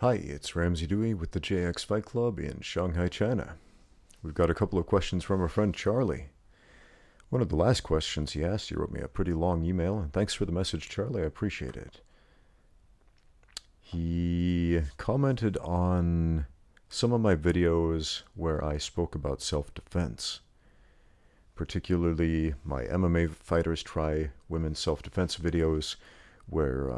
Hi, it's Ramsey Dewey with the JX Fight Club in Shanghai, China. We've got a couple of questions from our friend Charlie. One of the last questions he asked, he wrote me a pretty long email, and thanks for the message, Charlie. I appreciate it. He commented on some of my videos where I spoke about self-defense, particularly my MMA Fighters Try Women's Self-Defense videos, where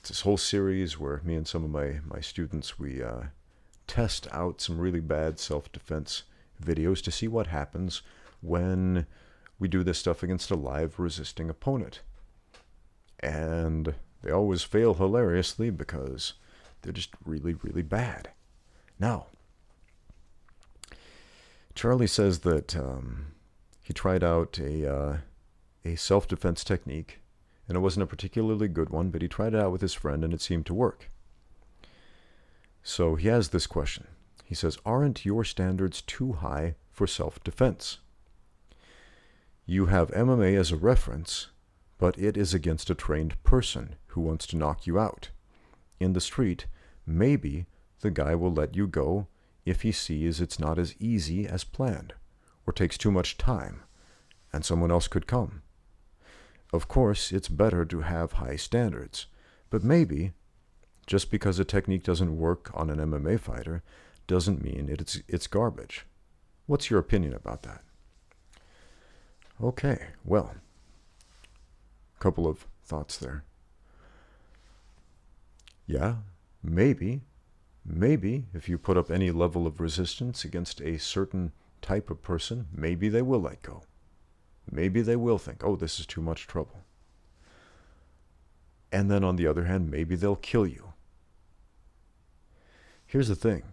it's this whole series where me and some of my students, we test out some really bad self-defense videos to see what happens when we do this stuff against a live resisting opponent. And they always fail hilariously because they're just really, really bad. Now, Charlie says that he tried out a self-defense technique, and it wasn't a particularly good one, but he tried it out with his friend and it seemed to work. So he has this question. He says, aren't your standards too high for self-defense? You have MMA as a reference, but it is against a trained person who wants to knock you out. In the street, maybe the guy will let you go if he sees it's not as easy as planned, or takes too much time, and someone else could come. Of course, it's better to have high standards, but maybe just because a technique doesn't work on an MMA fighter doesn't mean it's garbage. What's your opinion about that? Okay, well, a couple of thoughts there. Yeah, maybe if you put up any level of resistance against a certain type of person, maybe they will let go. Maybe they will think, oh, this is too much trouble. And then on the other hand, maybe they'll kill you. Here's the thing.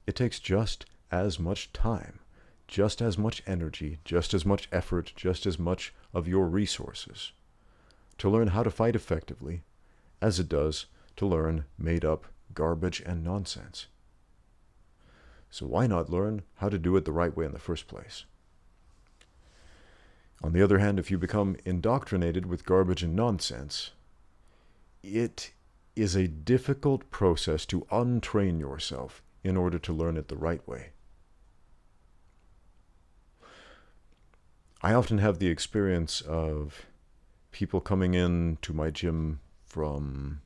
It takes just as much time, just as much energy, just as much effort, just as much of your resources to learn how to fight effectively as it does to learn made-up garbage and nonsense. So why not learn how to do it the right way in the first place? On the other hand, if you become indoctrinated with garbage and nonsense, it is a difficult process to untrain yourself in order to learn it the right way. I often have the experience of people coming in to my gym from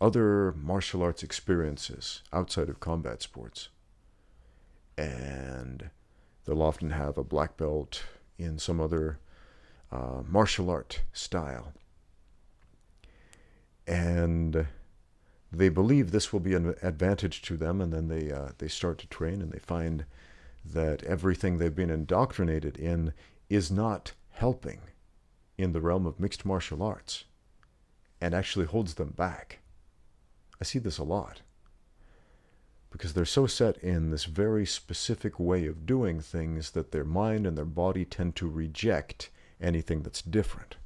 other martial arts experiences outside of combat sports. And they'll often have a black belt in some other martial art style. And they believe this will be an advantage to them, and then they start to train and they find that everything they've been indoctrinated in is not helping in the realm of mixed martial arts and actually holds them back. I see this a lot because they're so set in this very specific way of doing things that their mind and their body tend to reject anything that's different.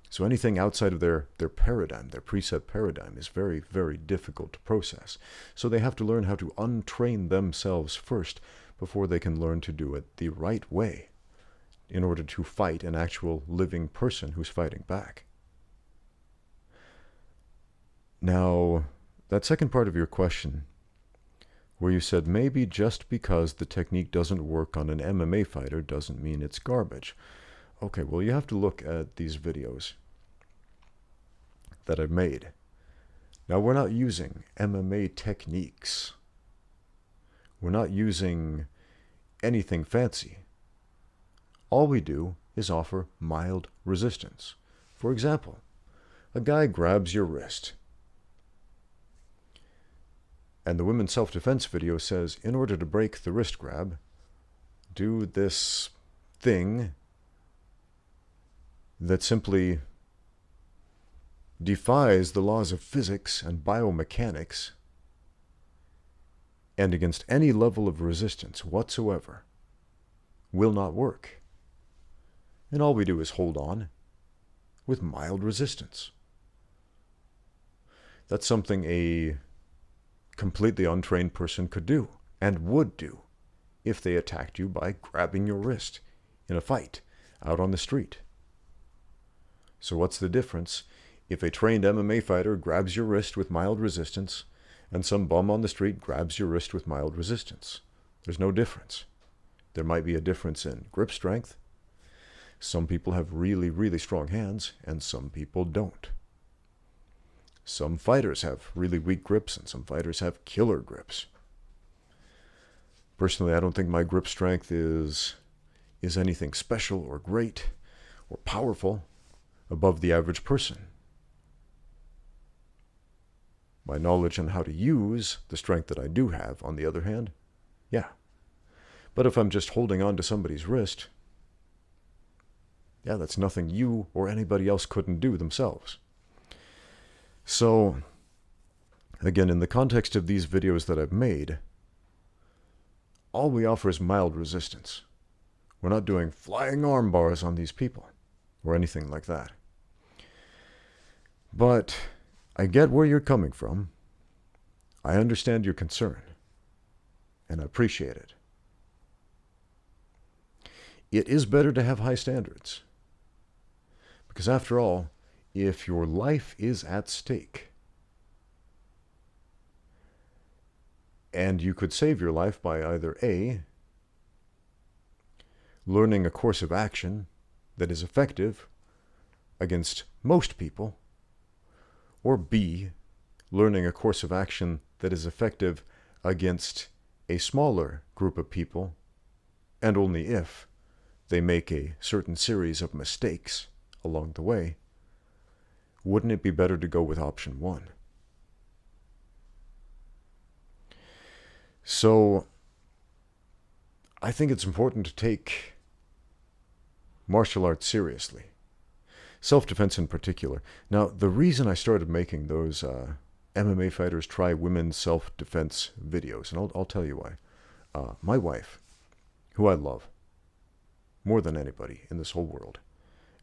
So anything outside of their paradigm, their preset paradigm, is very, very difficult to process. So they have to learn how to untrain themselves first before they can learn to do it the right way in order to fight an actual living person who's fighting back. Now, that second part of your question, where you said maybe just because the technique doesn't work on an MMA fighter doesn't mean it's garbage. Okay, well, you have to look at these videos that I've made. Now, we're not using MMA techniques. We're not using anything fancy. All we do is offer mild resistance. For example, a guy grabs your wrist, and the women's self-defense video says, in order to break the wrist grab, do this thing that simply defies the laws of physics and biomechanics and against any level of resistance whatsoever will not work. And all we do is hold on with mild resistance. That's something a completely untrained person could do and would do if they attacked you by grabbing your wrist in a fight out on the street. So what's the difference if a trained MMA fighter grabs your wrist with mild resistance and some bum on the street grabs your wrist with mild resistance. There's no difference. There might be a difference in grip strength. Some people have really, really strong hands, and some people don't. Some fighters have really weak grips, and some fighters have killer grips. Personally, I don't think my grip strength is anything special or great or powerful above the average person. My knowledge on how to use the strength that I do have, on the other hand, yeah. But if I'm just holding on to somebody's wrist, yeah, that's nothing you or anybody else couldn't do themselves. So, again, in the context of these videos that I've made, all we offer is mild resistance. We're not doing flying arm bars on these people or anything like that. But I get where you're coming from. I understand your concern, and I appreciate it. It is better to have high standards. Because after all, if your life is at stake, and you could save your life by either A, learning a course of action that is effective against most people, or B, learning a course of action that is effective against a smaller group of people, and only if they make a certain series of mistakes along the way, wouldn't it be better to go with option 1? So, I think it's important to take martial arts seriously. Self-defense in particular. Now, the reason I started making those MMA fighters try women's self-defense videos, and I'll tell you why. My wife, who I love more than anybody in this whole world,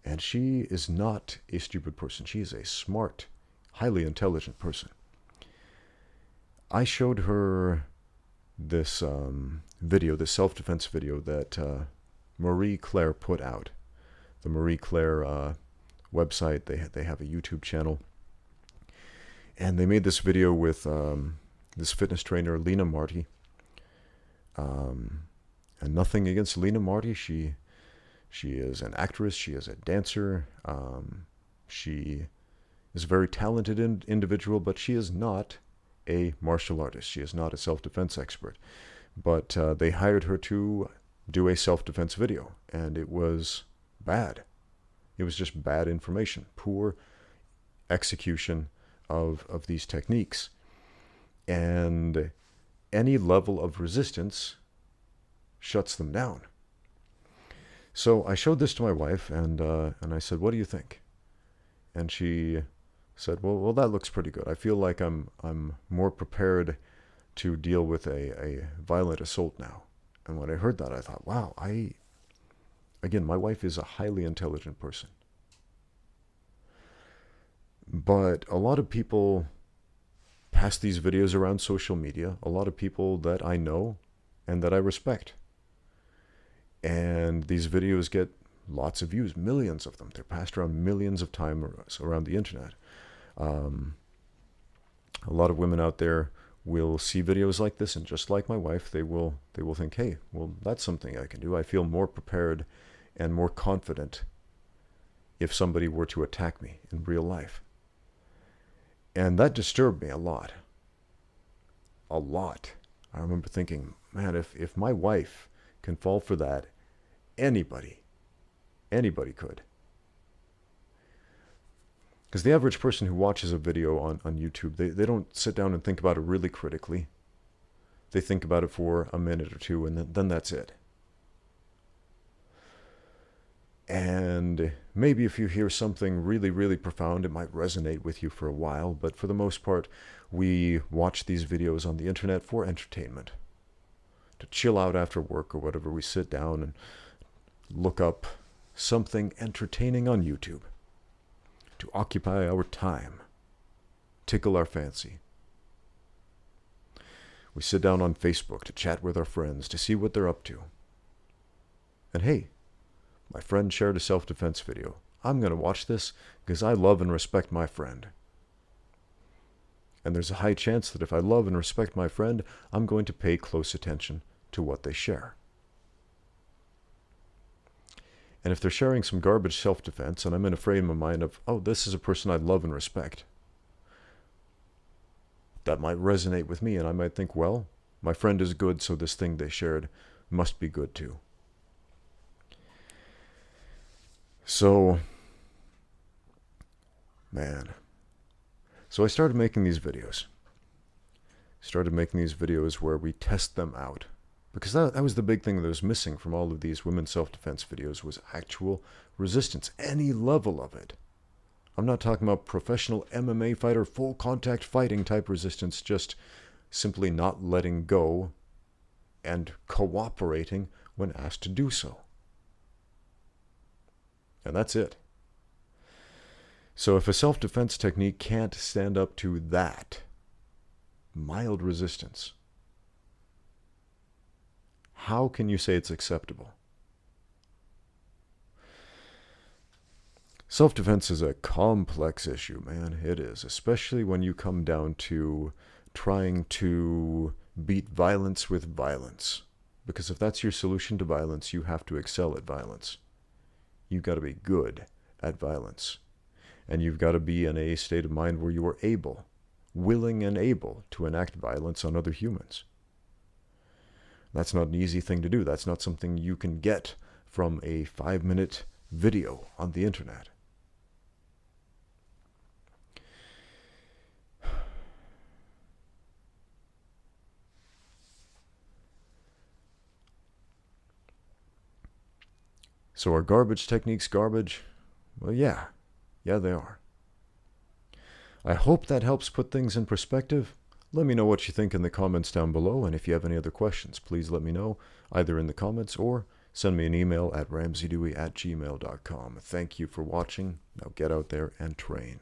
and she is not a stupid person. She is a smart, highly intelligent person. I showed her this video, this self-defense video that Marie Claire put out. The Marie Claire website, they have a YouTube channel. And they made this video with this fitness trainer, Lena Marty. And nothing against Lena Marty. She is an actress. She is a dancer. She is a very talented individual, but she is not a martial artist. She is not a self-defense expert. But they hired her to do a self-defense video, and it was bad. It was just bad information, poor execution of these techniques. And any level of resistance shuts them down. So I showed this to my wife, and I said, "What do you think?" And she said, "Well, that looks pretty good. I feel like I'm more prepared to deal with a violent assault now." And when I heard that, I thought, wow, again, my wife is a highly intelligent person. But a lot of people pass these videos around social media, a lot of people that I know and that I respect. And these videos get lots of views, millions of them. They're passed around millions of times around the internet. A lot of women out there will see videos like this, and just like my wife, they will think, hey, well, that's something I can do. I feel more prepared and more confident if somebody were to attack me in real life. And that disturbed me a lot. A lot. I remember thinking, man, if my wife can fall for that, anybody could. Because the average person who watches a video on YouTube, they don't sit down and think about it really critically. They think about it for a minute or two, and then that's it. And maybe if you hear something really, really profound, it might resonate with you for a while, but for the most part, we watch these videos on the internet for entertainment. To chill out after work or whatever, we sit down and look up something entertaining on YouTube to occupy our time, tickle our fancy. We sit down on Facebook to chat with our friends, to see what they're up to. And hey, my friend shared a self-defense video. I'm going to watch this because I love and respect my friend. And there's a high chance that if I love and respect my friend, I'm going to pay close attention to what they share. And if they're sharing some garbage self-defense, and I'm in a frame of mind of, oh, this is a person I love and respect, that might resonate with me, and I might think, well, my friend is good, so this thing they shared must be good too. So, man. So I started making these videos. Where we test them out. Because that was the big thing that was missing from all of these women's self-defense videos, was actual resistance, any level of it. I'm not talking about professional MMA fighter, full contact fighting type resistance, just simply not letting go and cooperating when asked to do so. And that's it. So if a self-defense technique can't stand up to that mild resistance, how can you say it's acceptable? Self-defense is a complex issue, man. It is, especially when you come down to trying to beat violence with violence. Because if that's your solution to violence, you have to excel at violence. You've got to be good at violence. And you've got to be in a state of mind where you are able, willing and able to enact violence on other humans. That's not an easy thing to do. That's not something you can get from a 5-minute video on the internet. So are garbage techniques garbage? Well, yeah. Yeah, they are. I hope that helps put things in perspective. Let me know what you think in the comments down below, and if you have any other questions, please let me know, either in the comments or send me an email at ramseydewey@gmail.com. Thank you for watching. Now get out there and train.